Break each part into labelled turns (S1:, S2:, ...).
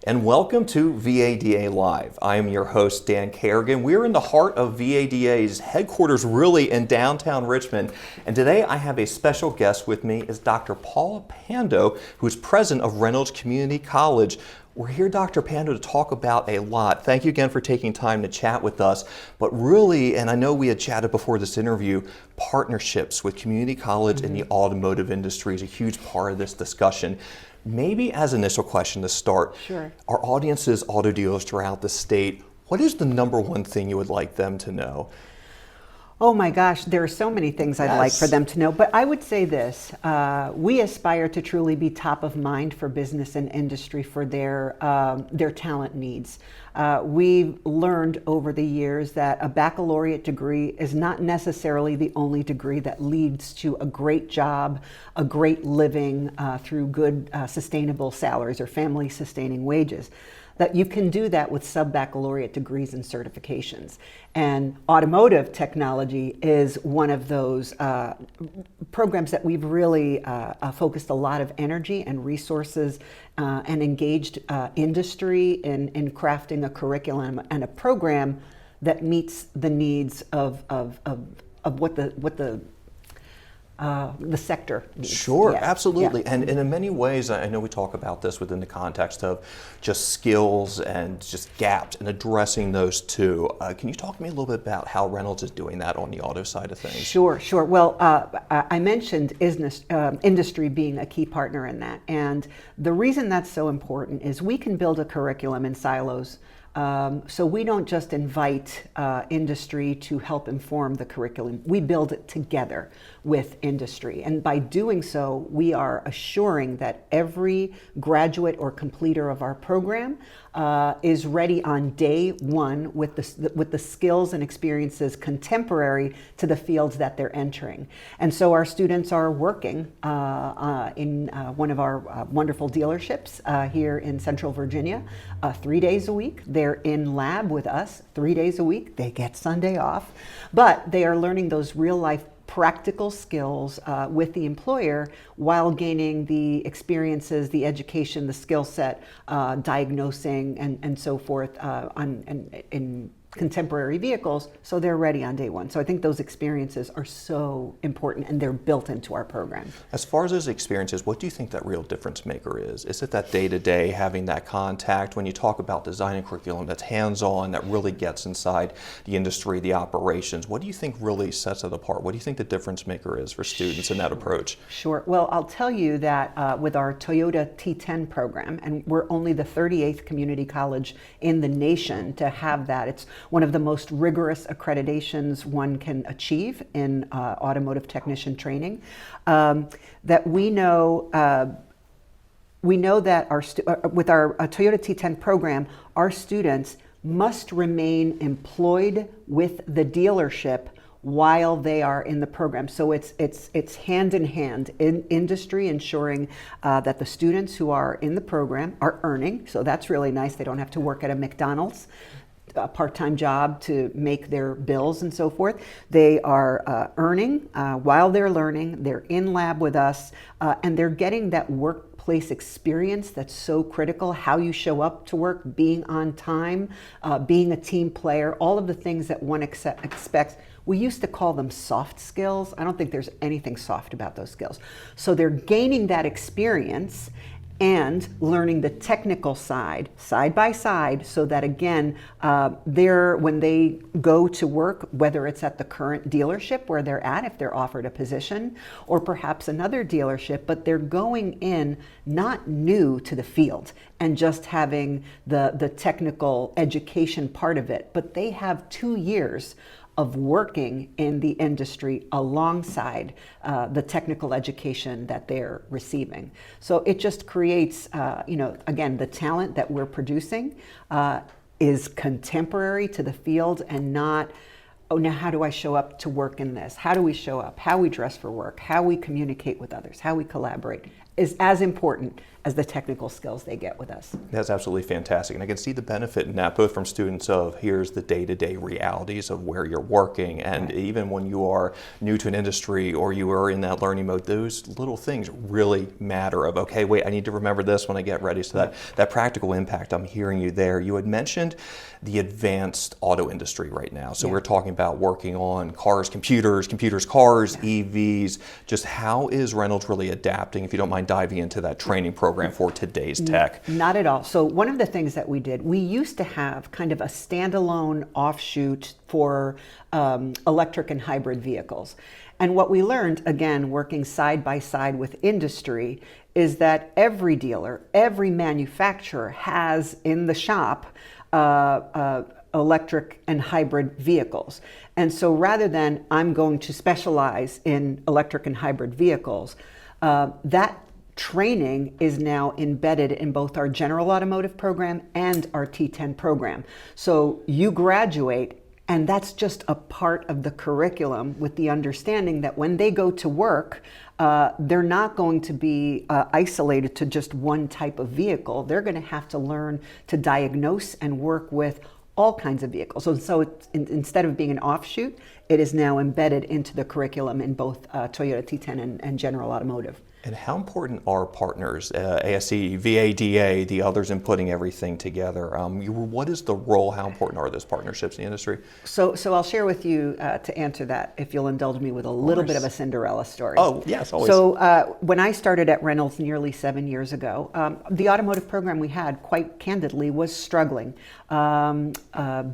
S1: And welcome to VADA Live. I am your host, Dan Carrigan. We're in the heart of VADA's headquarters, really in downtown Richmond. And today I have a special guest with me, is Dr. Paula Pando, who is president of Reynolds Community College. We're here, Dr. Pando, to talk about a lot. Thank you again for taking time to chat with us. But really, and I know we had chatted before this interview, partnerships with community college and the automotive industry is a huge part of this discussion. Maybe as an initial question to start,
S2: Sure.
S1: Our audience is auto dealers throughout the state. What is the number one thing you would like them to know?
S2: Oh my gosh, there are so many things I'd like for them to know, but I would say this, we aspire to truly be top of mind for business and industry for their talent needs. We've learned over the years that a baccalaureate degree is not necessarily the only degree that leads to a great job, a great living through good sustainable salaries or family sustaining wages. That you can do that with sub-baccalaureate degrees and certifications. And automotive technology is one of those programs that we've really focused a lot of energy and resources and engaged industry in crafting a curriculum and a program that meets the needs of what the sector needs.
S1: Sure,
S2: Yeah.
S1: absolutely.
S2: Yeah.
S1: And in many ways, I know we talk about this within the context of just skills and just gaps and addressing those too. Can you talk to me a little bit about how Reynolds is doing that on the auto side of things?
S2: Sure. Well, I mentioned industry being a key partner in that. And the reason that's so important is we can build a curriculum in silos. So we don't just invite industry to help inform the curriculum. We build it together with industry. And by doing so, we are assuring that every graduate or completer of our program is ready on day one with the skills and experiences contemporary to the fields that they're entering. And so our students are working in one of our wonderful dealerships here in Central Virginia 3 days a week. They're in lab with us 3 days a week. They get Sunday off, but they are learning those real life practical skills with the employer while gaining the experiences, the education, the skill set, diagnosing and so forth in contemporary vehicles, so they're ready on day one. So I think those experiences are so important and they're built into our program.
S1: As far as those experiences, what do you think that real difference maker is? Is it that day-to-day having that contact when you talk about designing curriculum that's hands-on, that really gets inside the industry, the operations? What do you think really sets it apart? What do you think the difference maker is for students in that approach?
S2: Sure. Well, I'll tell you that with our Toyota T10 program, and we're only the 38th community college in the nation to have that. It's one of the most rigorous accreditations one can achieve in automotive technician training. That we know that with our Toyota T10 program, our students must remain employed with the dealership while they are in the program. So it's hand in hand in industry, ensuring that the students who are in the program are earning. So that's really nice. They don't have to work at a McDonald's, a part-time job to make their bills and so forth. They are earning while they're learning. They're in lab with us, and they're getting that workplace experience that's so critical. How you show up to work, being on time, being a team player, all of the things that one expects. We used to call them soft skills. I don't think there's anything soft about those skills. So they're gaining that experience and learning the technical side by side, so that again, when they go to work, whether it's at the current dealership where they're at, if they're offered a position, or perhaps another dealership, but they're going in not new to the field and just having the technical education part of it, but they have 2 years of working in the industry alongside the technical education that they're receiving. So it just creates, again, the talent that we're producing is contemporary to the field and not, oh, now how do I show up to work in this? How do we show up? How we dress for work? How we communicate with others? How we collaborate? is as important as the technical skills they get with us.
S1: That's absolutely fantastic. And I can see the benefit in that, both from students of here's the day-to-day realities of where you're working, and even when you are new to an industry or you are in that learning mode, those little things really matter of, okay, wait, I need to remember this when I get ready. So that practical impact, I'm hearing you there. You had mentioned the advanced auto industry right now. So we're talking about working on cars, computers, cars, EVs. Just how is Reynolds really adapting, if you don't mind diving into that training program for today's tech?
S2: Not at all. So one of the things that we did, we used to have kind of a standalone offshoot for electric and hybrid vehicles. And what we learned, again, working side by side with industry, is that every dealer, every manufacturer has in the shop electric and hybrid vehicles. And so rather than I'm going to specialize in electric and hybrid vehicles, that training is now embedded in both our general automotive program and our T10 program. So you graduate, and that's just a part of the curriculum, with the understanding that when they go to work, they're not going to be isolated to just one type of vehicle. They're going to have to learn to diagnose and work with all kinds of vehicles. So it's, instead of being an offshoot, it is now embedded into the curriculum in both Toyota T10 and General Automotive.
S1: And how important are partners, ASE, VADA, the others, in putting everything together? What is the role, how important are those partnerships in the industry?
S2: So I'll share with you, to answer that, if you'll indulge me with a little bit of a Cinderella story.
S1: Oh, yes, always.
S2: So when I started at Reynolds nearly 7 years ago, the automotive program we had, quite candidly, was struggling.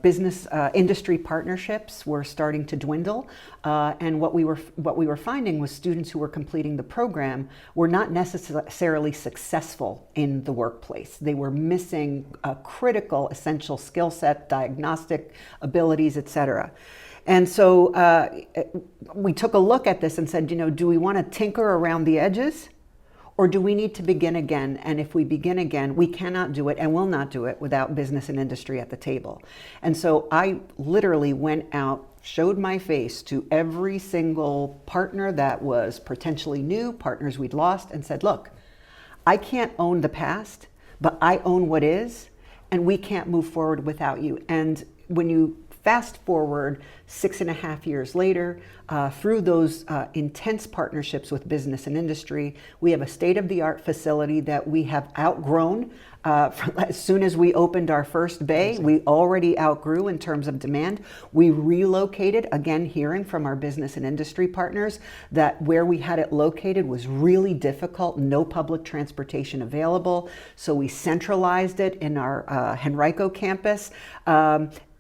S2: Business industry partnerships were starting to dwindle, and what we were finding was students who were completing the program were not necessarily successful in the workplace. They were missing a critical, essential skill set, diagnostic abilities, etc. And so we took a look at this and said, do we want to tinker around the edges, or do we need to begin again? And if we begin again, we cannot do it and will not do it without business and industry at the table. And so I literally went out, showed my face to every single partner that was potentially new, partners we'd lost, and said, look, I can't own the past, but I own what is, and we can't move forward without you. And when you fast forward 6.5 years later, through those intense partnerships with business and industry, we have a state-of-the-art facility that we have outgrown. As soon as we opened our first bay, we already outgrew in terms of demand. We relocated, again, hearing from our business and industry partners that where we had it located was really difficult, no public transportation available. So we centralized it in our Henrico campus.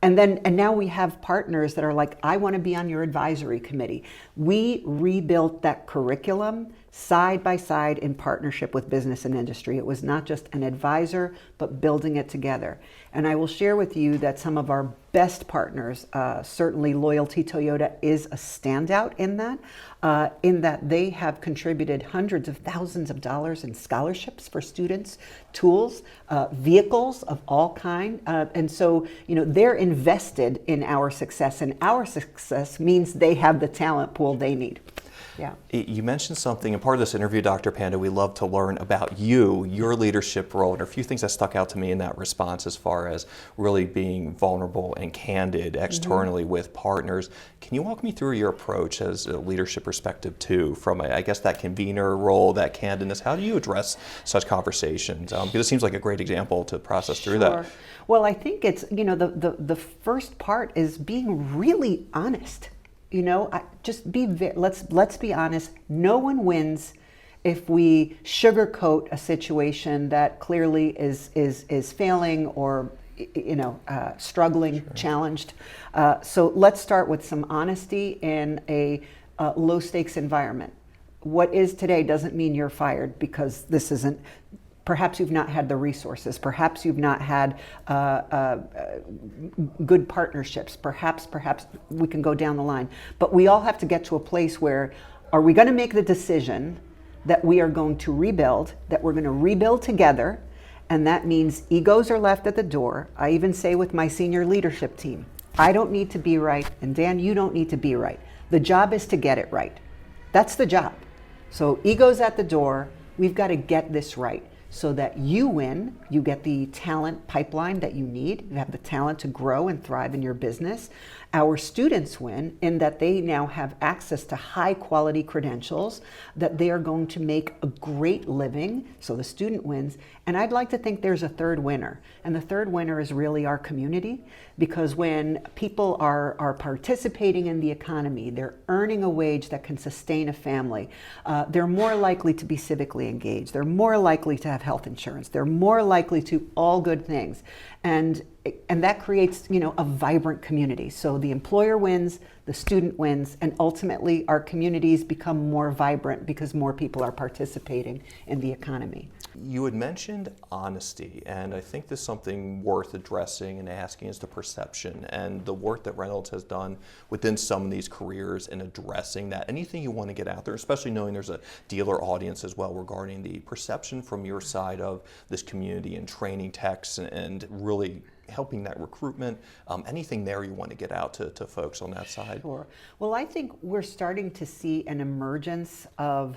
S2: And now we have partners that are like, I want to be on your advisory committee. We rebuilt that curriculum side by side in partnership with business and industry. It was not just an advisor, but building it together. And I will share with you that some of our best partners, certainly Loyalty Toyota is a standout in that they have contributed hundreds of thousands of dollars in scholarships for students, tools, vehicles of all kind. And so, they're invested in our success, and our success means they have the talent pool they need. Yeah.
S1: You mentioned something, and part of this interview, Dr. Pando, we love to learn about you, your leadership role, and a few things that stuck out to me in that response as far as really being vulnerable and candid externally with partners. Can you walk me through your approach as a leadership perspective too, from I guess that convener role, that candidness? How do you address such conversations? Because it seems like a great example to process through that.
S2: Well, I think it's, the first part is being really honest. Let's be honest. No one wins if we sugarcoat a situation that clearly is failing or struggling, challenged. So let's start with some honesty in a low stakes environment. What is today doesn't mean you're fired, because this isn't. Perhaps you've not had the resources. Perhaps you've not had good partnerships. Perhaps we can go down the line. But we all have to get to a place where, are we going to make the decision that we are going to rebuild, that we're going to rebuild together, and that means egos are left at the door. I even say with my senior leadership team, I don't need to be right, and Dan, you don't need to be right. The job is to get it right. That's the job. So egos at the door. We've got to get this right so that you win, you get the talent pipeline that you need, you have the talent to grow and thrive in your business. Our students win in that they now have access to high quality credentials, that they are going to make a great living, so the student wins. And I'd like to think there's a third winner. And the third winner is really our community, because when people are participating in the economy, they're earning a wage that can sustain a family, they're more likely to be civically engaged, they're more likely to have health insurance, they're more likely to all good things. And that creates, a vibrant community. So the employer wins, the student wins, and ultimately our communities become more vibrant because more people are participating in the economy.
S1: You had mentioned honesty, and I think this is something worth addressing and asking is the perception and the work that Reynolds has done within some of these careers in addressing that. Anything you want to get out there, especially knowing there's a dealer audience as well, regarding the perception from your side of this community and training techs and really helping that recruitment, anything there you want to get out to folks on that side?
S2: Sure. Well, I think we're starting to see an emergence of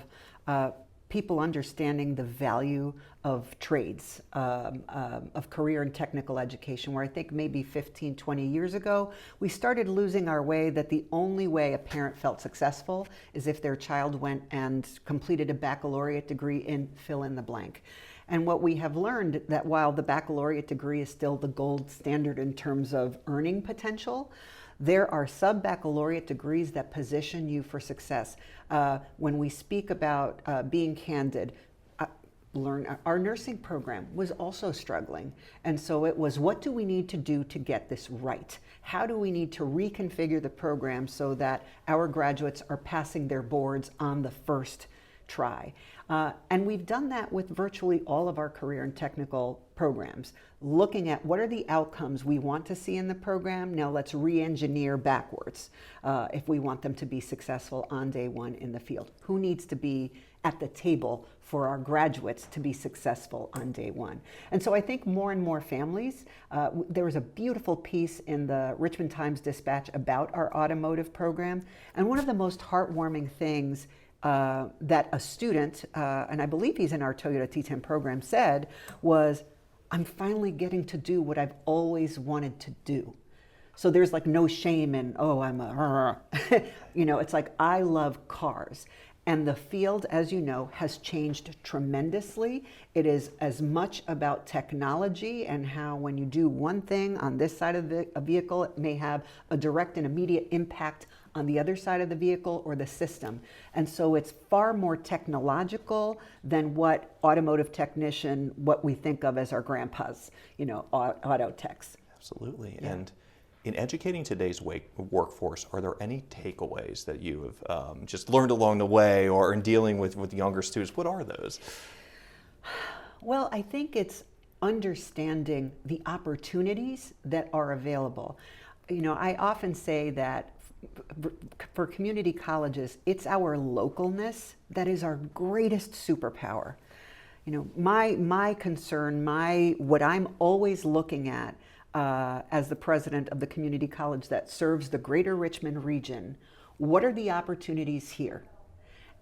S2: people understanding the value of trades, of career and technical education, where I think maybe 15, 20 years ago, we started losing our way that the only way a parent felt successful is if their child went and completed a baccalaureate degree in fill in the blank. And what we have learned that while the baccalaureate degree is still the gold standard in terms of earning potential, there are sub-baccalaureate degrees that position you for success. When we speak about being candid, our nursing program was also struggling. And so it was, what do we need to do to get this right? How do we need to reconfigure the program so that our graduates are passing their boards on the first try? And we've done that with virtually all of our career and technical programs, looking at what are the outcomes we want to see in the program. Now let's re-engineer backwards if we want them to be successful on day one in the field. Who needs to be at the table for our graduates to be successful on day one? And so I think more and more families, there was a beautiful piece in the Richmond Times-Dispatch about our automotive program. And one of the most heartwarming things that a student, and I believe he's in our Toyota T10 program, said was, I'm finally getting to do what I've always wanted to do. So there's like no shame in, oh, I'm a, it's like, I love cars. And the field, as you know, has changed tremendously. It is as much about technology and how when you do one thing on this side of a vehicle, it may have a direct and immediate impact on the other side of the vehicle or the system. And so it's far more technological than what automotive technician, what we think of as our grandpas, auto techs.
S1: Absolutely.
S2: Yeah.
S1: And in educating today's workforce, are there any takeaways that you have just learned along the way or in dealing with younger students? What are those?
S2: Well, I think it's understanding the opportunities that are available. I often say that for community colleges, it's our localness that is our greatest superpower. My concern, what I'm always looking at as the president of the community college that serves the greater Richmond region, what are the opportunities here?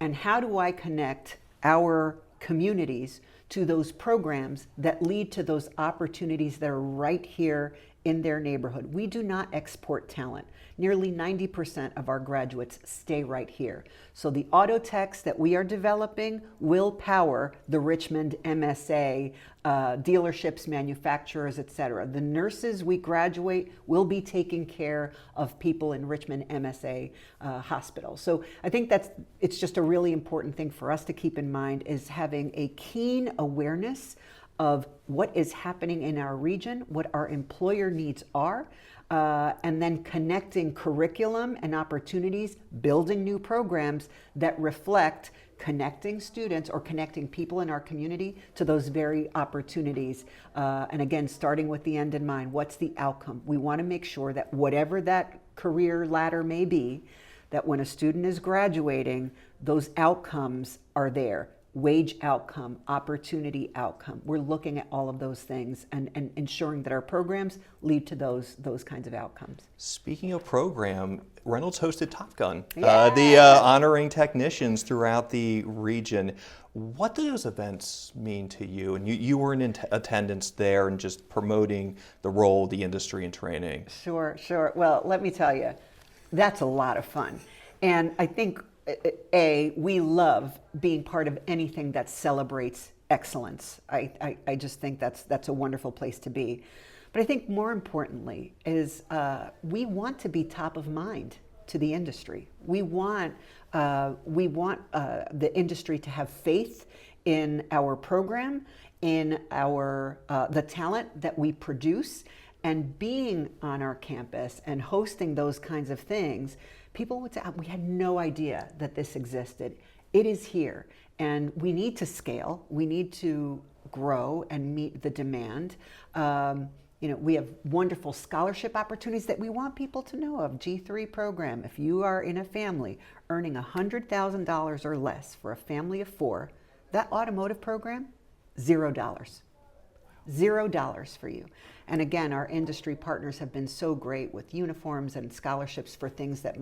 S2: And how do I connect our communities to those programs that lead to those opportunities that are right here in their neighborhood? We do not export talent. Nearly 90% of our graduates stay right here. So the auto techs that we are developing will power the Richmond MSA, dealerships, manufacturers, et cetera. The nurses we graduate will be taking care of people in Richmond MSA hospitals. So I think it's just a really important thing for us to keep in mind, is having a keen awareness of what is happening in our region, what our employer needs are, and then connecting curriculum and opportunities, building new programs that reflect connecting students or connecting people in our community to those very opportunities. And again, starting with the end in mind, what's the outcome? We want to make sure that whatever that career ladder may be, that when a student is graduating, those outcomes are there. wage outcome, opportunity outcome. We're looking at all of those things and ensuring that our programs lead to those kinds of outcomes.
S1: Speaking of program, Reynolds hosted Top Gun,
S2: Yeah.
S1: the honoring technicians throughout the region. What do those events mean to you? And you were in attendance there and just promoting the role of the industry and training.
S2: Sure. Well, let me tell you, that's a lot of fun. And I think, we love being part of anything that celebrates excellence. I just think that's a wonderful place to be. But I think more importantly is we want to be top of mind to the industry. We want the industry to have faith in our program, in our the talent that we produce, and being on our campus and hosting those kinds of things. People would say, we had no idea that this existed. It is here, and we need to scale. We need to grow and meet the demand. We have wonderful scholarship opportunities that we want people to know of. G3 program, if you are in a family earning $100,000 or less for a family of 4, that automotive program, $0. $0 for you. And again, our industry partners have been so great with uniforms and scholarships for things that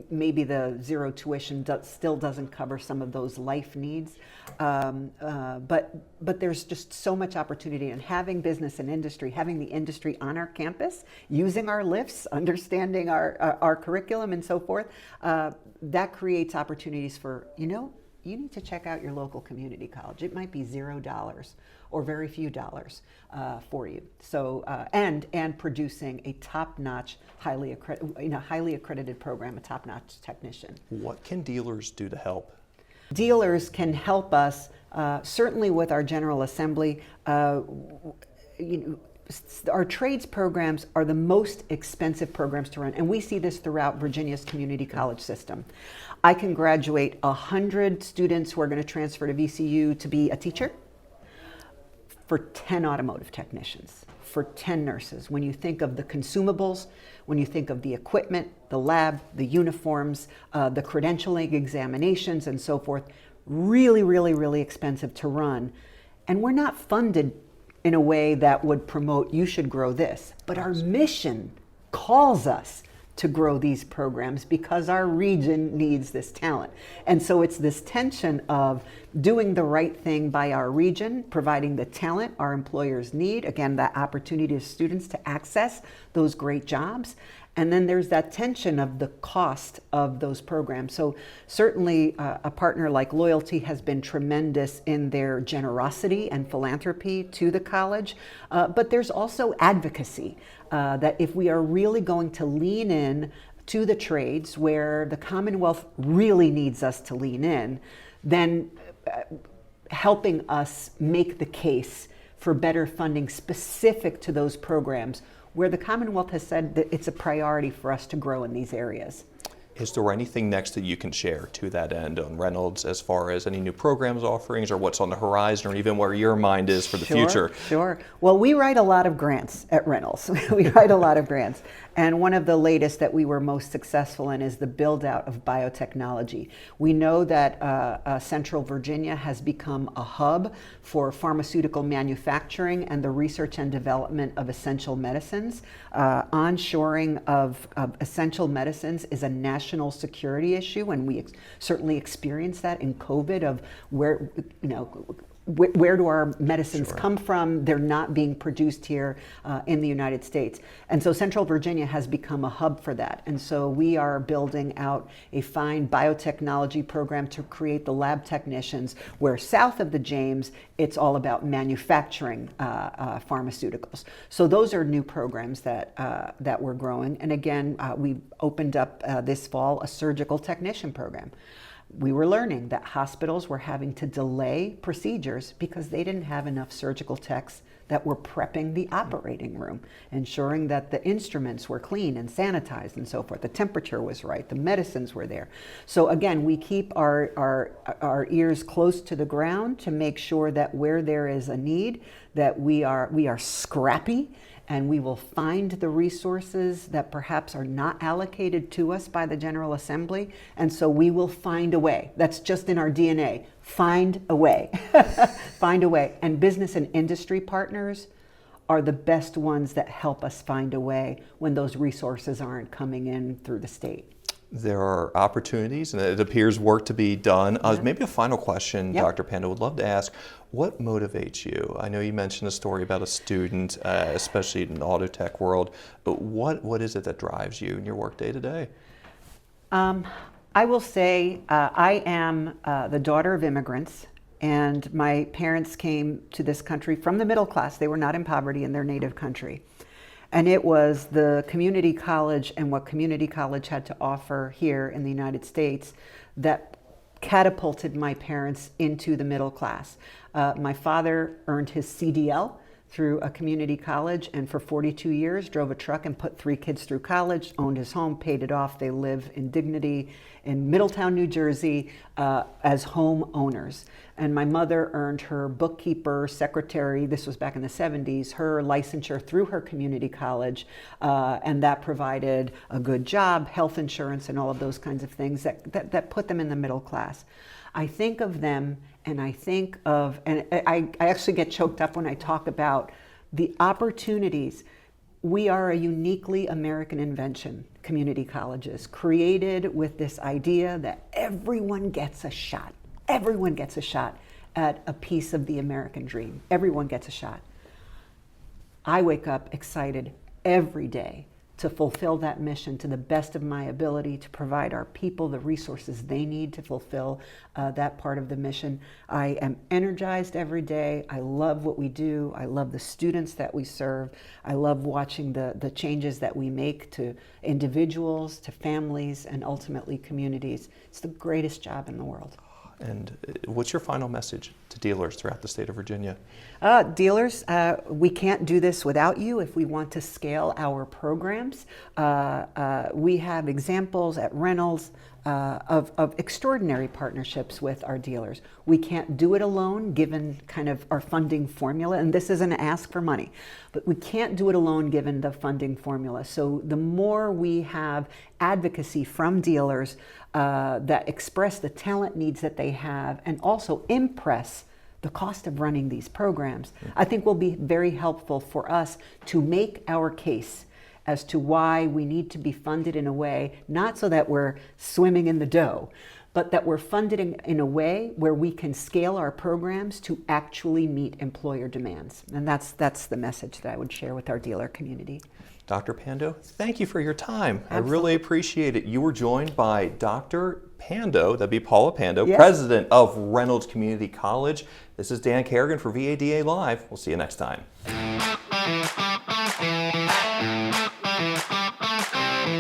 S2: maybe the zero tuition still doesn't cover some of those life needs. But there's just so much opportunity, and having business and industry, having the industry on our campus, using our lifts, understanding our curriculum and so forth, that creates opportunities for, you need to check out your local community college. It might be $0 or very few dollars for you. So and producing a top-notch, highly accredited program, a top-notch technician.
S1: What can dealers do to help?
S2: Dealers can help us certainly with our General Assembly. Our trades programs are the most expensive programs to run, and we see this throughout Virginia's community college system. I can graduate 100 students who are going to transfer to VCU to be a teacher for 10 automotive technicians, for 10 nurses. When you think of the consumables, when you think of the equipment, the lab, the uniforms, the credentialing examinations and so forth, really, really, really expensive to run. And we're not funded in a way that would promote, you should grow this. But our mission calls us to grow these programs because our region needs this talent. And so it's this tension of doing the right thing by our region, providing the talent our employers need, again, that opportunity of students to access those great jobs. And then there's that tension of the cost of those programs. So certainly a partner like Loyalty has been tremendous in their generosity and philanthropy to the college. But there's also advocacy that if we are really going to lean in to the trades where the Commonwealth really needs us to lean in, then helping us make the case for better funding specific to those programs where the Commonwealth has said that it's a priority for us to grow in these areas.
S1: Is there anything next that you can share to that end on Reynolds as far as any new programs, offerings, or what's on the horizon, or even where your mind is for the future?
S2: Sure. Well, we write a lot of grants at Reynolds. We write a lot of grants. And one of the latest that we were most successful in is the build out of biotechnology. We know that Central Virginia has become a hub for pharmaceutical manufacturing and the research and development of essential medicines. Onshoring of essential medicines is a national security issue, and we certainly experienced that in COVID of where do our medicines come from? They're not being produced here in the United States. And so Central Virginia has become a hub for that. And so we are building out a fine biotechnology program to create the lab technicians, where south of the James, it's all about manufacturing pharmaceuticals. So those are new programs that we're growing. And again, we opened up this fall a surgical technician program. We were learning that hospitals were having to delay procedures because they didn't have enough surgical techs that we're prepping the operating room, ensuring that the instruments were clean and sanitized and so forth. The temperature was right, the medicines were there. So again, we keep our ears close to the ground to make sure that where there is a need, that we are scrappy, and we will find the resources that perhaps are not allocated to us by the General Assembly, and so we will find a way. That's just in our DNA. Find a way. Find a way. And business and industry partners are the best ones that help us find a way when those resources aren't coming in through the state.
S1: There are opportunities, and it appears work to be done. Maybe a final question,
S2: Yep.
S1: Dr. Pando, would love to ask, what motivates you? I know you mentioned a story about a student, especially in the auto tech world, but what is it that drives you in your work day to day?
S2: I will say I am the daughter of immigrants, and my parents came to this country from the middle class. They were not in poverty in their native country. And it was the community college and what community college had to offer here in the United States that catapulted my parents into the middle class. My father earned his CDL through a community college, and for 42 years drove a truck and put 3 kids through college, owned his home, paid it off. They live in dignity in Middletown, New Jersey, as home owners. And my mother earned her bookkeeper, secretary, this was back in the 70s, her licensure through her community college, and that provided a good job, health insurance, and all of those kinds of things that put them in the middle class. I think of them, and I think of, and I actually get choked up when I talk about the opportunities. We are a uniquely American invention, community colleges, created with this idea that everyone gets a shot. Everyone gets a shot at a piece of the American dream. Everyone gets a shot. I wake up excited every day to fulfill that mission to the best of my ability, to provide our people the resources they need to fulfill that part of the mission. I am energized every day. I love what we do. I love the students that we serve. I love watching the changes that we make to individuals, to families, and ultimately communities. It's the greatest job in the world.
S1: And what's your final message to dealers throughout the state of Virginia?
S2: Dealers, we can't do this without you if we want to scale our programs. We have examples at Reynolds of extraordinary partnerships with our dealers. We can't do it alone given kind of our funding formula, and this isn't an ask for money, but we can't do it alone given the funding formula. So the more we have advocacy from dealers that express the talent needs that they have and also impress the cost of running these programs, I think will be very helpful for us to make our case as to why we need to be funded in a way, not so that we're swimming in the dough, but that we're funded in a way where we can scale our programs to actually meet employer demands. And that's the message that I would share with our dealer community.
S1: Dr. Pando, thank you for your time.
S2: Absolutely.
S1: I really appreciate it. You were joined by Dr. Pando, that'd be Paula Pando,
S2: Yes.
S1: president of Reynolds Community College. This is Dan Carrigan for VADA Live. We'll see you next time.